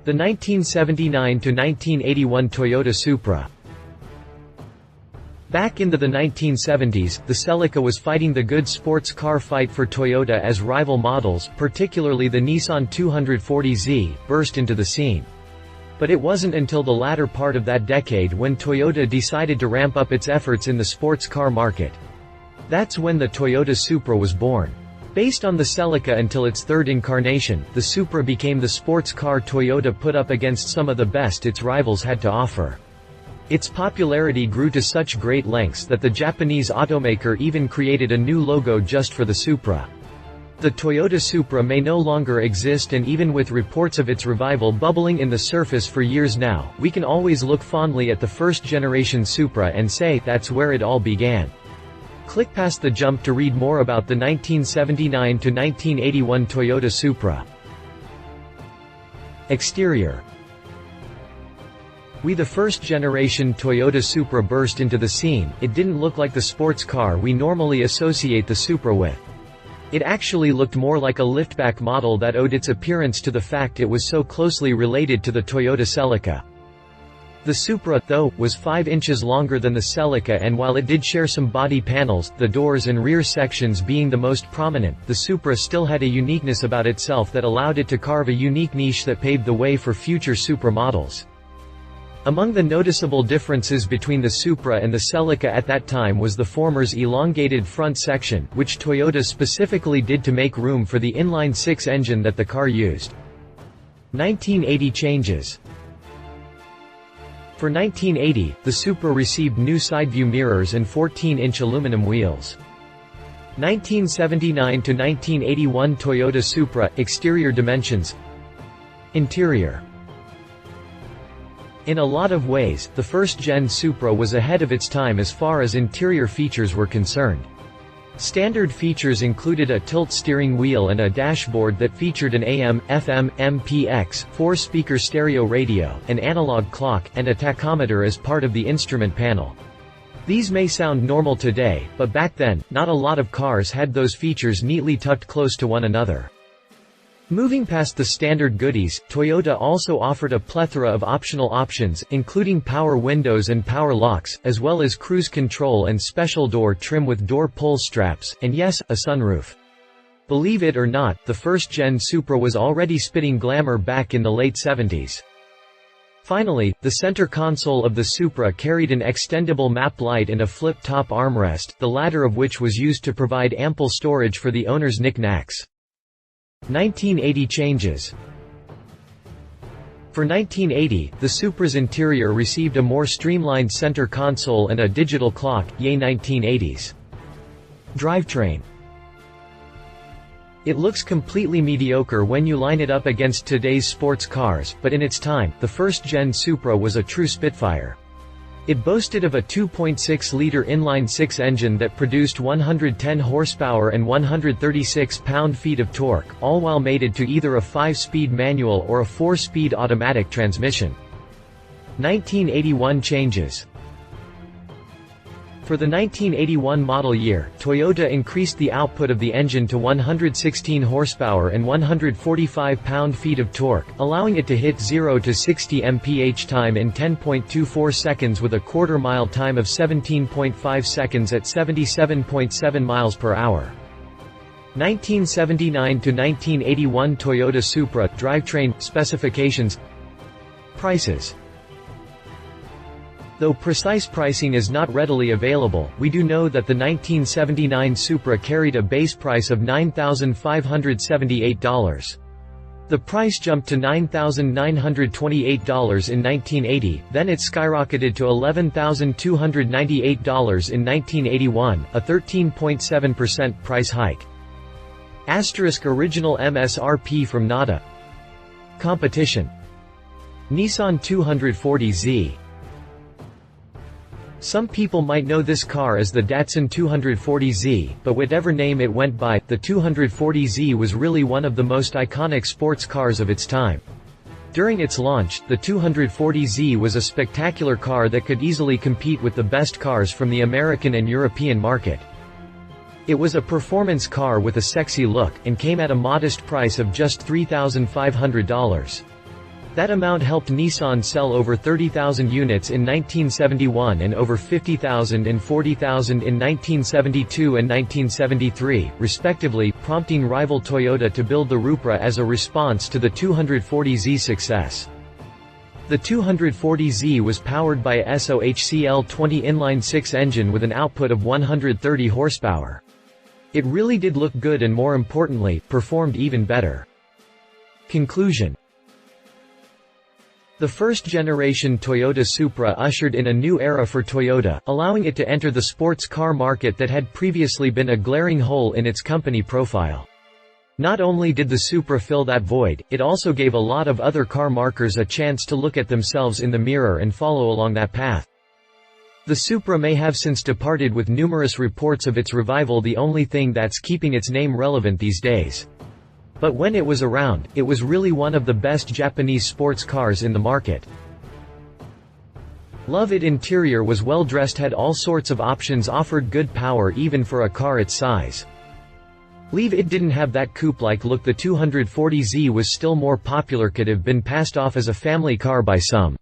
The 1979–1981 Toyota Supra. Back in the 1970s, the Celica was fighting the good sports car fight for Toyota as rival models, particularly the Nissan 240Z, burst into the scene. But it wasn't until the latter part of that decade when Toyota decided to ramp up its efforts in the sports car market. That's when the Toyota Supra was born. Based on the Celica until its third incarnation, the Supra became the sports car Toyota put up against some of the best its rivals had to offer. Its popularity grew to such great lengths that the Japanese automaker even created a new logo just for the Supra. The Toyota Supra may no longer exist, and even with reports of its revival bubbling in the surface for years now, we can always look fondly at the first-generation Supra and say, that's where it all began. Click past the jump to read more about the 1979–1981 Toyota Supra. Exterior. When the first-generation Toyota Supra burst into the scene, it didn't look like the sports car we normally associate the Supra with. It actually looked more like a liftback model that owed its appearance to the fact it was so closely related to the Toyota Celica. The Supra, though, was 5 inches longer than the Celica, and while it did share some body panels, the doors and rear sections being the most prominent, the Supra still had a uniqueness about itself that allowed it to carve a unique niche that paved the way for future Supra models. Among the noticeable differences between the Supra and the Celica at that time was the former's elongated front section, which Toyota specifically did to make room for the inline-6 engine that the car used. 1980 changes. For 1980, the Supra received new side-view mirrors and 14-inch aluminum wheels. 1979–1981 Toyota Supra. Exterior dimensions. Interior. In a lot of ways, the first-gen Supra was ahead of its time as far as interior features were concerned. Standard features included a tilt steering wheel and a dashboard that featured an AM, FM, MPX, 4-speaker stereo radio, an analog clock, and a tachometer as part of the instrument panel. These may sound normal today, but back then, not a lot of cars had those features neatly tucked close to one another. Moving past the standard goodies, Toyota also offered a plethora of optional options, including power windows and power locks, as well as cruise control and special door trim with door pull straps, and yes, a sunroof. Believe it or not, the first-gen Supra was already spitting glamour back in the late 70s. Finally, the center console of the Supra carried an extendable map light and a flip-top armrest, the latter of which was used to provide ample storage for the owner's knick-knacks. 1980 changes. For 1980, the Supra's interior received a more streamlined center console and a digital clock. Yay 1980s. Drivetrain. It looks completely mediocre when you line it up against today's sports cars, but in its time, the first-gen Supra was a true Spitfire. It boasted of a 2.6-liter inline-6 engine that produced 110 horsepower and 136 pound-feet of torque, all while mated to either a 5-speed manual or a 4-speed automatic transmission. 1981 changes. For the 1981 model year, Toyota increased the output of the engine to 116 horsepower and 145 pound-feet of torque, allowing it to hit 0 to 60 mph time in 10.24 seconds with a quarter-mile time of 17.5 seconds at 77.7 miles per hour. 1979 to 1981 Toyota Supra. Drivetrain. Specifications. Prices. Though precise pricing is not readily available, we do know that the 1979 Supra carried a base price of $9,578. The price jumped to $9,928 in 1980, then it skyrocketed to $11,298 in 1981, a 13.7% price hike. Original MSRP from NADA. Competition. Nissan 240Z. Some people might know this car as the Datsun 240Z, but whatever name it went by, the 240Z was really one of the most iconic sports cars of its time. During its launch, the 240Z was a spectacular car that could easily compete with the best cars from the American and European market. It was a performance car with a sexy look, and came at a modest price of just $3,500. That amount helped Nissan sell over 30,000 units in 1971 and over 50,000 and 40,000 in 1972 and 1973, respectively, prompting rival Toyota to build the Supra as a response to the 240Z success. The 240Z was powered by a SOHCL-20 inline-6 engine with an output of 130 horsepower. It really did look good and, more importantly, performed even better. Conclusion. The first-generation Toyota Supra ushered in a new era for Toyota, allowing it to enter the sports car market that had previously been a glaring hole in its company profile. Not only did the Supra fill that void, it also gave a lot of other car makers a chance to look at themselves in the mirror and follow along that path. The Supra may have since departed, with numerous reports of its revival the only thing that's keeping its name relevant these days. But when it was around, it was really one of the best Japanese sports cars in the market. Love it. Interior was well dressed, had all sorts of options, offered good power even for a car its size. Leave it didn't have that coupe-like look. The 240Z was still more popular, could have been passed off as a family car by some.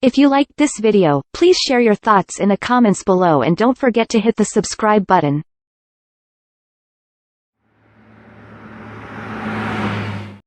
If you liked this video, please share your thoughts in the comments below and don't forget to hit the subscribe button.